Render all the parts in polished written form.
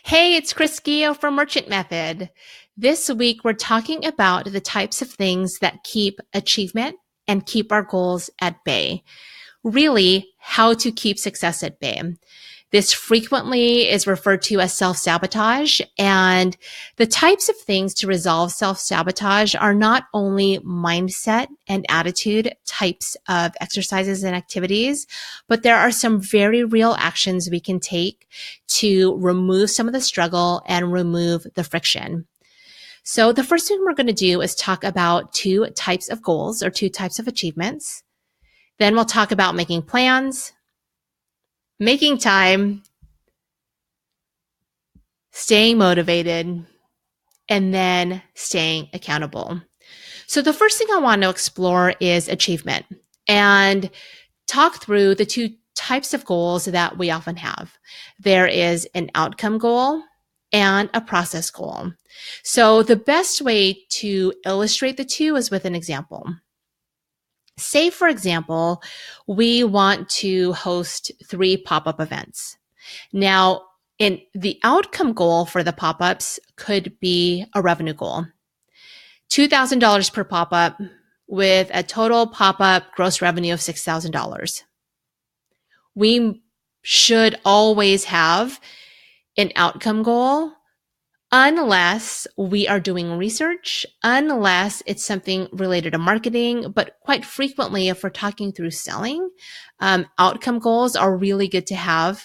Hey, it's Chris Gio from Merchant Method. This week, we're talking about the types of things that keep achievement and keep our goals at bay. Really, how to keep success at bay. This frequently is referred to as self-sabotage. And the types of things to resolve self-sabotage are not only mindset and attitude types of exercises and activities, but there are some very real actions we can take to remove some of the struggle and remove the friction. So the first thing we're going to do is talk about two types of goals or two types of achievements. Then we'll talk about making plans, making time, staying motivated, and then staying accountable. So the first thing I want to explore is achievement and talk through the two types of goals that we often have. There is an outcome goal and a process goal. So the best way to illustrate the two is with an example. Say, for example, we want to host 3 pop-up events. Now, in the outcome goal for the pop-ups could be a revenue goal. $2,000 per pop-up with a total pop-up gross revenue of $6,000. We should always have an outcome goal unless we are doing research, unless it's something related to marketing. But quite frequently, if we're talking through selling, outcome goals are really good to have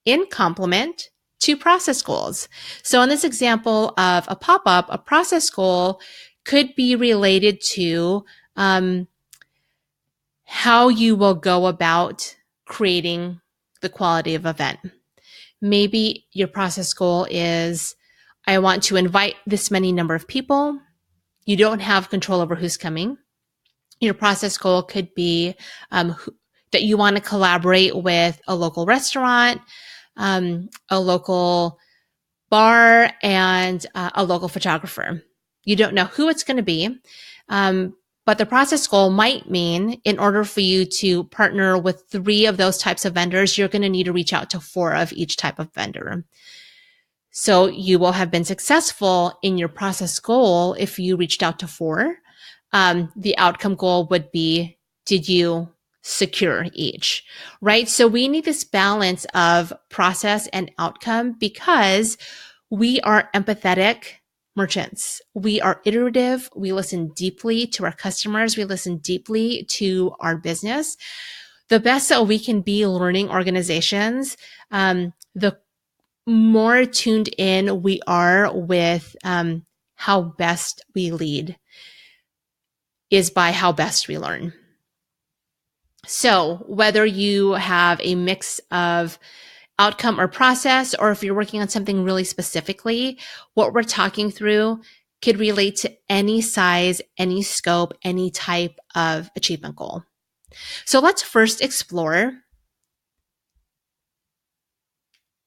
in complement to process goals. So in this example of a pop-up, a process goal could be related to how you will go about creating the quality of event. Maybe your process goal is, I want to invite this many number of people. You don't have control over who's coming. Your process goal could be that you want to collaborate with a local restaurant, a local bar, and a local photographer. You don't know who it's going to be, but the process goal might mean in order for you to partner with 3 of those types of vendors, you're going to need to reach out to 4 of each type of vendor. So you will have been successful in your process goal if you reached out to 4. The outcome goal would be, did you secure each, right? So we need this balance of process and outcome because we are empathetic merchants. We are iterative. We listen deeply to our customers. We listen deeply to our business. The best that we can be learning organizations, the more tuned in we are with how best we lead is by how best we learn. So whether you have a mix of outcome or process, or if you're working on something really specifically, what we're talking through could relate to any size, any scope, any type of achievement goal. So let's first explore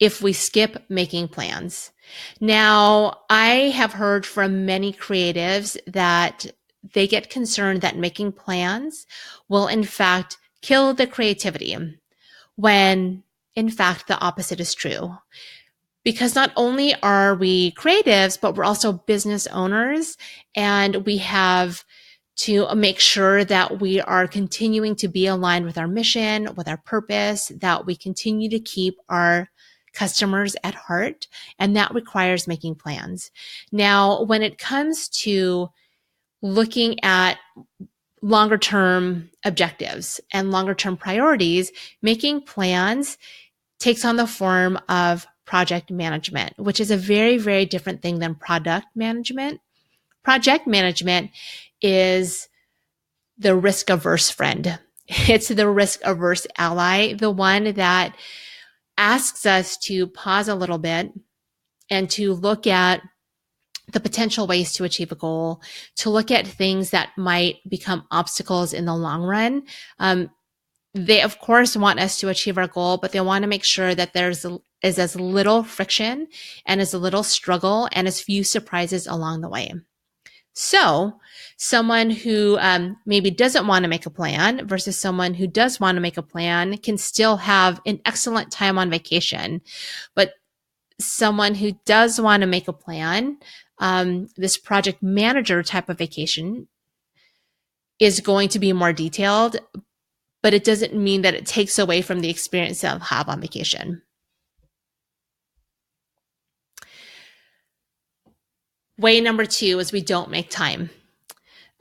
if we skip making plans. Now, I have heard from many creatives that they get concerned that making plans will in fact kill the creativity, when in fact the opposite is true. Because not only are we creatives, but we're also business owners, and we have to make sure that we are continuing to be aligned with our mission, with our purpose, that we continue to keep our customers at heart, and that requires making plans. Now, when it comes to looking at longer term objectives and longer term priorities, making plans takes on the form of project management, which is a very, very different thing than product management. Project management is the risk averse friend. It's the risk averse ally, the one that asks us to pause a little bit and to look at the potential ways to achieve a goal, to look at things that might become obstacles in the long run. They, of course, want us to achieve our goal, but they want to make sure that is as little friction and as little struggle and as few surprises along the way. So someone who maybe doesn't want to make a plan versus someone who does want to make a plan can still have an excellent time on vacation. But someone who does want to make a plan, this project manager type of vacation is going to be more detailed, but it doesn't mean that it takes away from the experience they'll have on vacation. Way number 2 is we don't make time.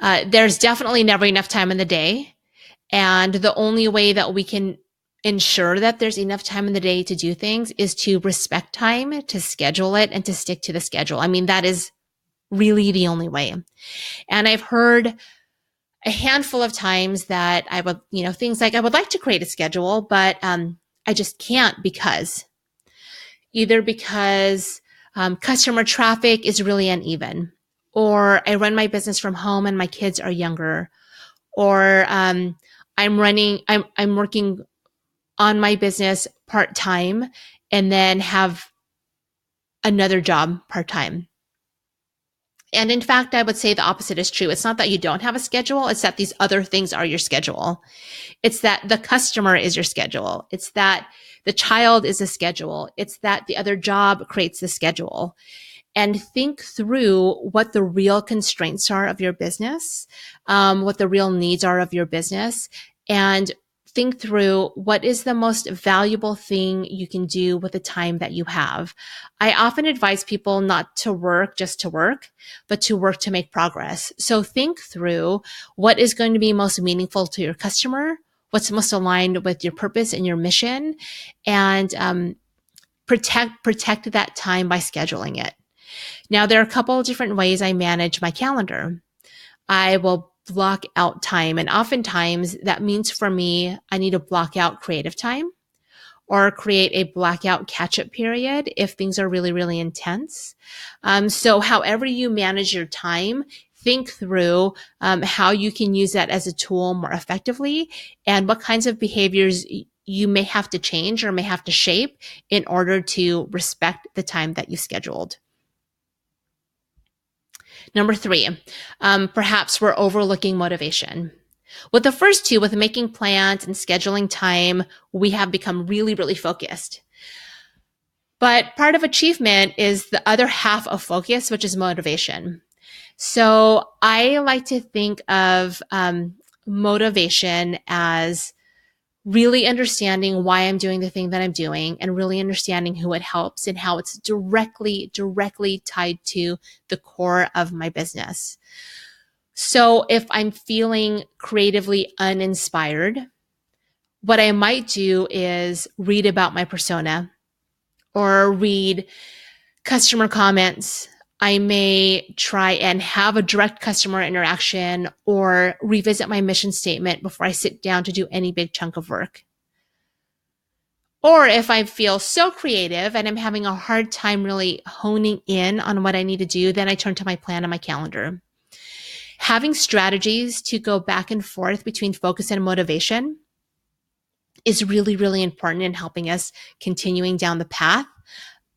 There's definitely never enough time in the day. And the only way that we can ensure that there's enough time in the day to do things is to respect time, to schedule it, and to stick to the schedule. I mean, that is really the only way. And I've heard a handful of times that I would, things like I would like to create a schedule, but I just can't because customer traffic is really uneven, or I run my business from home and my kids are younger, or I'm working on my business part-time and then have another job part-time. And in fact, I would say the opposite is true. It's not that you don't have a schedule. It's that these other things are your schedule. It's that the customer is your schedule. It's that the child is a schedule. It's that the other job creates the schedule. And think through what the real constraints are of your business, what the real needs are of your business, and think through what is the most valuable thing you can do with the time that you have. I often advise people not to work just to work, but to work to make progress. So think through what is going to be most meaningful to your customer, what's most aligned with your purpose and your mission, and protect that time by scheduling it. Now, there are a couple of different ways I manage my calendar. I will block out time. And oftentimes that means for me, I need to block out creative time or create a blackout catch-up period if things are really, really intense. So however you manage your time, think through how you can use that as a tool more effectively and what kinds of behaviors you may have to change or may have to shape in order to respect the time that you scheduled. Number 3, perhaps we're overlooking motivation. With the first two, with making plans and scheduling time, we have become really, really focused. But part of achievement is the other half of focus, which is motivation. So I like to think of motivation as really understanding why I'm doing the thing that I'm doing and really understanding who it helps and how it's directly tied to the core of my business. So if I'm feeling creatively uninspired, what I might do is read about my persona or read customer comments. I may try and have a direct customer interaction or revisit my mission statement before I sit down to do any big chunk of work. Or if I feel so creative and I'm having a hard time really honing in on what I need to do, then I turn to my plan and my calendar. Having strategies to go back and forth between focus and motivation is really, really important in helping us continuing down the path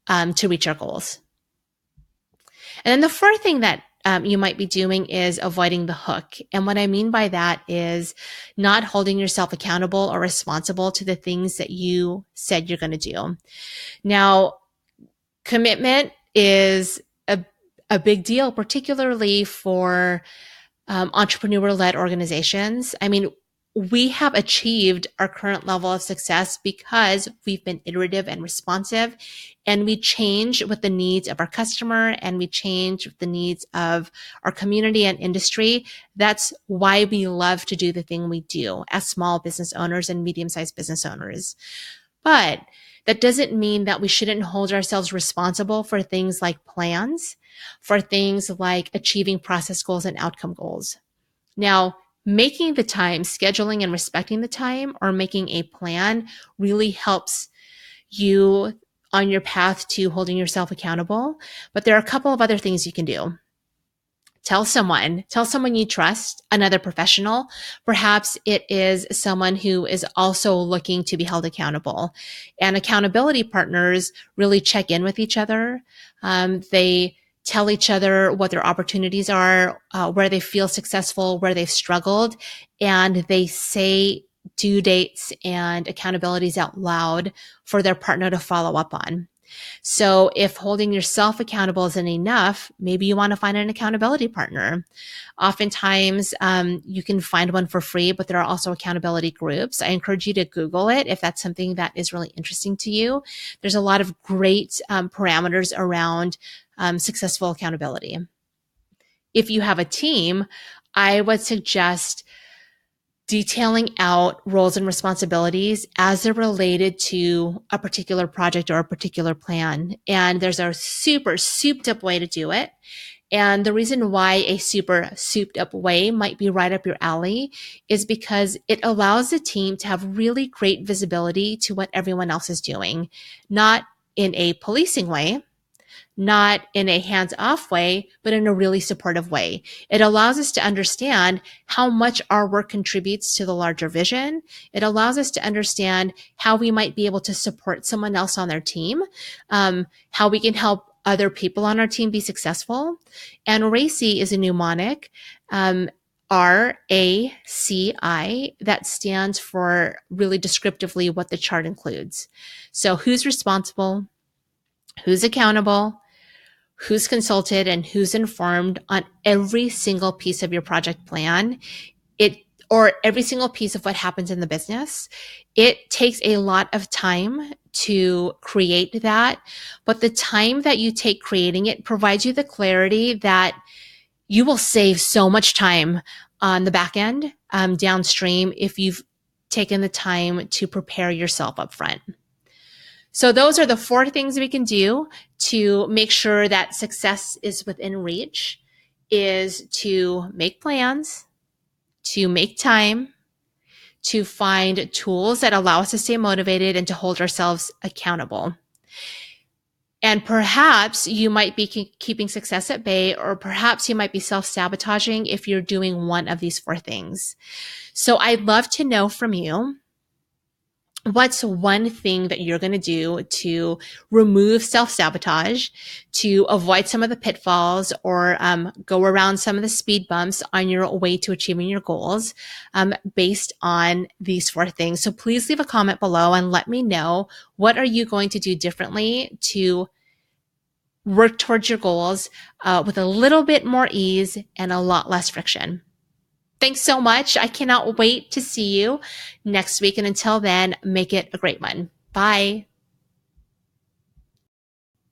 to reach our goals. And then the fourth thing that you might be doing is avoiding the hook. And what I mean by that is not holding yourself accountable or responsible to the things that you said you're going to do. Now, commitment is a big deal, particularly for entrepreneur-led organizations. I mean, we have achieved our current level of success because we've been iterative and responsive, and we change with the needs of our customer and we change with the needs of our community and industry. That's why we love to do the thing we do as small business owners and medium-sized business owners. But that doesn't mean that we shouldn't hold ourselves responsible for things like plans, for things like achieving process goals and outcome goals. Now, making the time, scheduling and respecting the time, or making a plan really helps you on your path to holding yourself accountable. But there are a couple of other things you can do. Tell someone you trust, another professional. Perhaps it is someone who is also looking to be held accountable. And accountability partners really check in with each other. They tell each other what their opportunities are, where they feel successful, where they've struggled, and they say due dates and accountabilities out loud for their partner to follow up on. So if holding yourself accountable isn't enough, maybe you want to find an accountability partner. Oftentimes, you can find one for free, but there are also accountability groups. I encourage you to Google it if that's something that is really interesting to you. There's a lot of great parameters around successful accountability. If you have a team, I would suggest detailing out roles and responsibilities as they're related to a particular project or a particular plan. And there's a super souped up way to do it. And the reason why a super souped up way might be right up your alley is because it allows the team to have really great visibility to what everyone else is doing, not in a policing way, not in a hands-off way, but in a really supportive way. It allows us to understand how much our work contributes to the larger vision. It allows us to understand how we might be able to support someone else on their team, how we can help other people on our team be successful. And RACI is a mnemonic, RACI, that stands for really descriptively what the chart includes. So who's responsible, who's accountable, who's consulted, and who's informed on every single piece of your project plan, or every single piece of what happens in the business. It takes a lot of time to create that, but the time that you take creating it provides you the clarity that you will save so much time on the back end, downstream, if you've taken the time to prepare yourself up front. So those are the 4 things we can do to make sure that success is within reach: is to make plans, to make time, to find tools that allow us to stay motivated, and to hold ourselves accountable. And perhaps you might be keeping success at bay, or perhaps you might be self-sabotaging if you're doing one of these 4 things. So I'd love to know from you, what's one thing that you're going to do to remove self-sabotage, to avoid some of the pitfalls, or go around some of the speed bumps on your way to achieving your goals, based on these 4 things? So please leave a comment below and let me know, what are you going to do differently to work towards your goals with a little bit more ease and a lot less friction? Thanks so much. I cannot wait to see you next week. And until then, make it a great one. Bye.